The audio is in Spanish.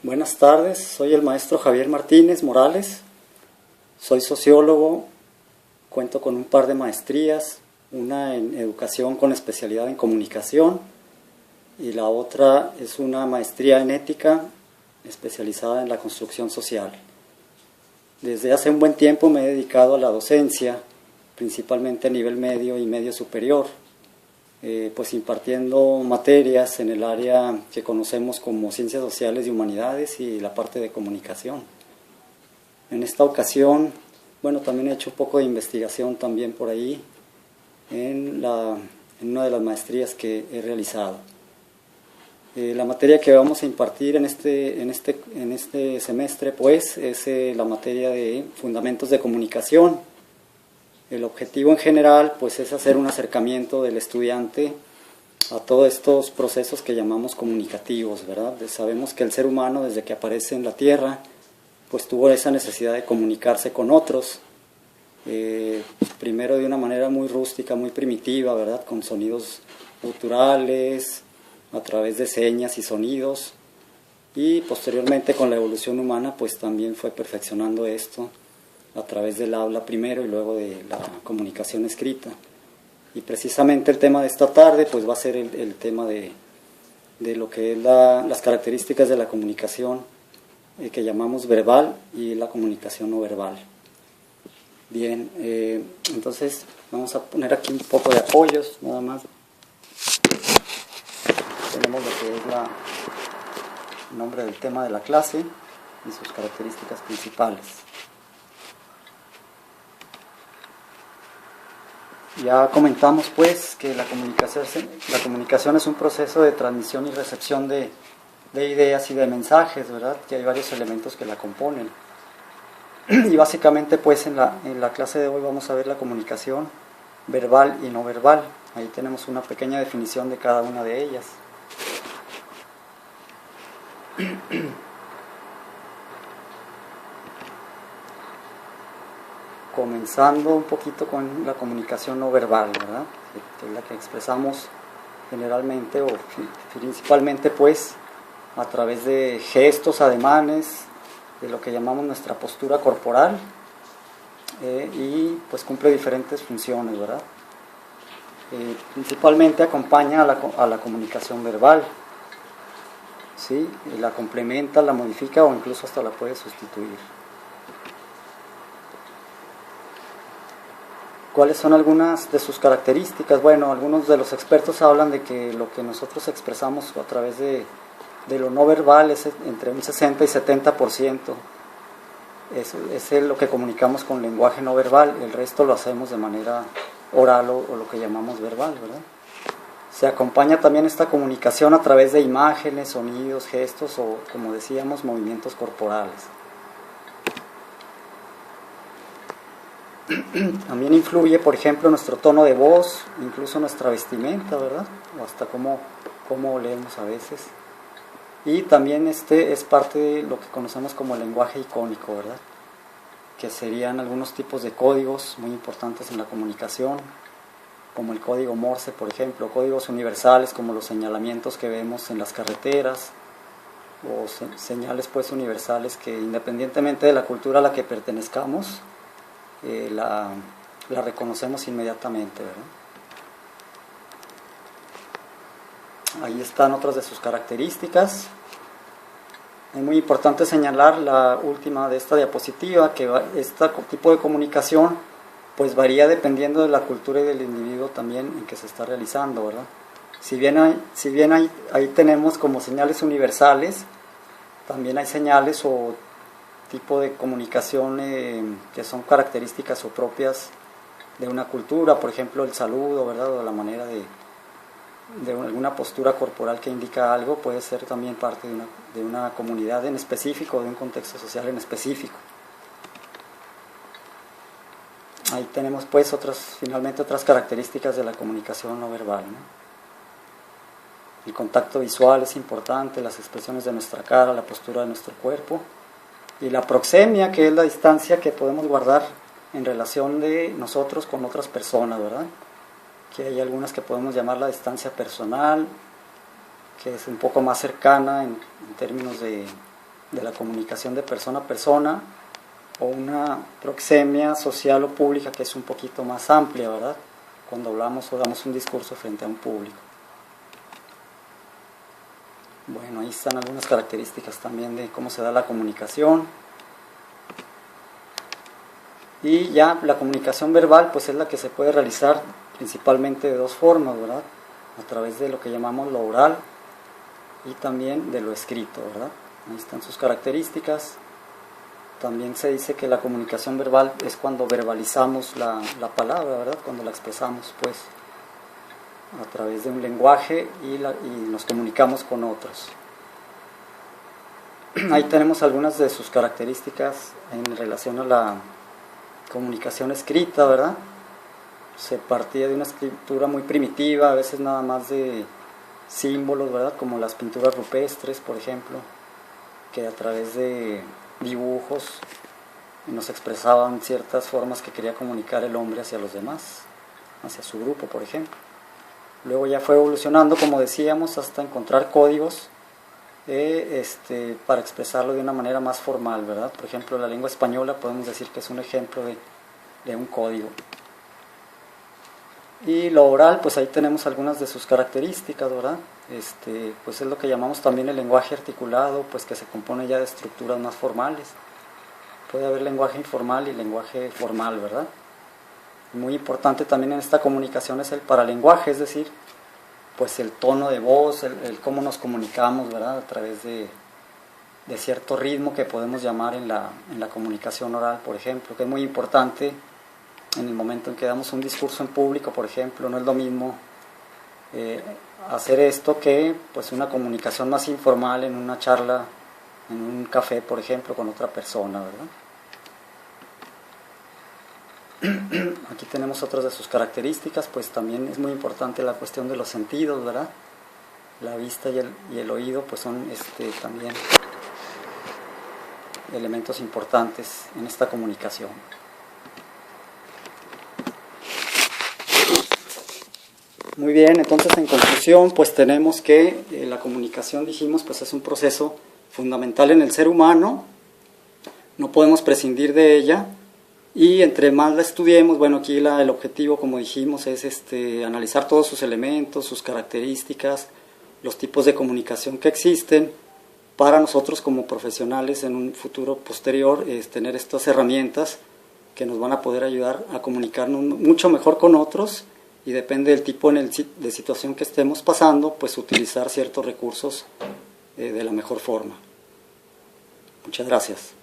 Buenas tardes, soy el maestro Javier Martínez Morales, soy sociólogo, cuento con un par de maestrías, una en educación con especialidad en comunicación y la otra es una maestría en ética especializada en la construcción social. Desde hace un buen tiempo me he dedicado a la docencia, principalmente a nivel medio y medio superior, pues impartiendo materias en el área que conocemos como ciencias sociales y humanidades y la parte de comunicación. En esta ocasión, también he hecho un poco de investigación también por ahí en una de las maestrías que he realizado. La materia que vamos a impartir en este semestre pues es la materia de fundamentos de comunicación. El objetivo en general pues es hacer un acercamiento del estudiante a todos estos procesos que llamamos comunicativos, ¿verdad? Sabemos que el ser humano desde que aparece en la Tierra pues tuvo esa necesidad de comunicarse con otros, primero de una manera muy rústica, muy primitiva, ¿verdad? Con sonidos guturales, a través de señas y sonidos, y posteriormente con la evolución humana pues también fue perfeccionando esto a través del habla primero y luego de la comunicación escrita. Y precisamente el tema de esta tarde pues va a ser el tema de lo que es las características de la comunicación que llamamos verbal y la comunicación no verbal. Bien, entonces vamos a poner aquí un poco de apoyos, nada más. Tenemos lo que es el nombre del tema de la clase y sus características principales. Ya comentamos pues que la comunicación es un proceso de transmisión y recepción de ideas y de mensajes, ¿verdad? Que hay varios elementos que la componen. Y básicamente pues en la clase de hoy vamos a ver la comunicación verbal y no verbal. Ahí tenemos una pequeña definición de cada una de ellas. Comenzando un poquito con la comunicación no verbal, ¿verdad? Que es la que expresamos generalmente o principalmente pues a través de gestos, ademanes, de lo que llamamos nuestra postura corporal, y pues cumple diferentes funciones, ¿verdad? Principalmente acompaña a la comunicación verbal, ¿sí? La complementa, la modifica o incluso hasta la puede sustituir. ¿Cuáles son algunas de sus características? Bueno, algunos de los expertos hablan de que lo que nosotros expresamos a través de lo no verbal es entre un 60 y 70%. Es lo que comunicamos con lenguaje no verbal, el resto lo hacemos de manera oral o lo que llamamos verbal, ¿verdad? Se acompaña también esta comunicación a través de imágenes, sonidos, gestos o, como decíamos, movimientos corporales. También influye, por ejemplo, nuestro tono de voz, incluso nuestra vestimenta, ¿verdad? O hasta cómo leemos a veces. Y también es parte de lo que conocemos como el lenguaje icónico, ¿verdad? Que serían algunos tipos de códigos muy importantes en la comunicación, como el código Morse, por ejemplo, códigos universales como los señalamientos que vemos en las carreteras, o señales pues universales que independientemente de la cultura a la que pertenezcamos, la reconocemos inmediatamente, ¿verdad? Ahí están otras de sus características. Es muy importante señalar la última de esta diapositiva, que este tipo de comunicación pues varía dependiendo de la cultura y del individuo también en que se está realizando, ¿verdad? Si bien ahí tenemos como señales universales, también hay señales o tipo de comunicación que son características o propias de una cultura, por ejemplo el saludo, ¿verdad? O la manera de alguna postura corporal que indica algo puede ser también parte de una comunidad en específico, de un contexto social en específico. Ahí tenemos pues finalmente otras características de la comunicación no verbal, ¿no? El contacto visual es importante, las expresiones de nuestra cara, la postura de nuestro cuerpo, y la proxemia, que es la distancia que podemos guardar en relación de nosotros con otras personas, ¿verdad? Que hay algunas que podemos llamar la distancia personal, que es un poco más cercana en términos de de la comunicación de persona a persona, o una proxemia social o pública que es un poquito más amplia, ¿verdad? Cuando hablamos o damos un discurso frente a un público. Bueno, ahí están algunas características también de cómo se da la comunicación. Y ya la comunicación verbal pues es la que se puede realizar principalmente de dos formas, ¿verdad? A través de lo que llamamos lo oral y también de lo escrito, ¿verdad? Ahí están sus características. También se dice que la comunicación verbal es cuando verbalizamos la palabra, ¿verdad? Cuando la expresamos, pues, a través de un lenguaje y nos comunicamos con otros. Ahí tenemos algunas de sus características en relación a la comunicación escrita, ¿verdad? Se partía de una escritura muy primitiva, a veces nada más de símbolos, ¿verdad? Como las pinturas rupestres, por ejemplo, que a través de dibujos nos expresaban ciertas formas que quería comunicar el hombre hacia los demás, hacia su grupo, por ejemplo. Luego ya fue evolucionando, como decíamos, hasta encontrar códigos para expresarlo de una manera más formal, ¿verdad? Por ejemplo, la lengua española podemos decir que es un ejemplo de un código. Y lo oral, pues ahí tenemos algunas de sus características, ¿verdad? Pues es lo que llamamos también el lenguaje articulado, pues que se compone ya de estructuras más formales. Puede haber lenguaje informal y lenguaje formal, ¿verdad? Muy importante también en esta comunicación es el paralenguaje, es decir, pues el tono de voz, el cómo nos comunicamos, ¿verdad? A través de cierto ritmo que podemos llamar en la comunicación oral, por ejemplo, que es muy importante en el momento en que damos un discurso en público, por ejemplo. No es lo mismo hacer esto que pues una comunicación más informal en una charla, en un café, por ejemplo, con otra persona, ¿verdad? Aquí tenemos otras de sus características, pues también es muy importante la cuestión de los sentidos, ¿verdad? La vista y el oído pues son también elementos importantes en esta comunicación. Muy bien, entonces en conclusión pues tenemos que la comunicación, dijimos, pues es un proceso fundamental en el ser humano, no podemos prescindir de ella. Y entre más la estudiemos, bueno, aquí el objetivo, como dijimos, es analizar todos sus elementos, sus características, los tipos de comunicación que existen, para nosotros como profesionales en un futuro posterior tener estas herramientas que nos van a poder ayudar a comunicarnos mucho mejor con otros, y depende del tipo de situación que estemos pasando, pues utilizar ciertos recursos de la mejor forma. Muchas gracias.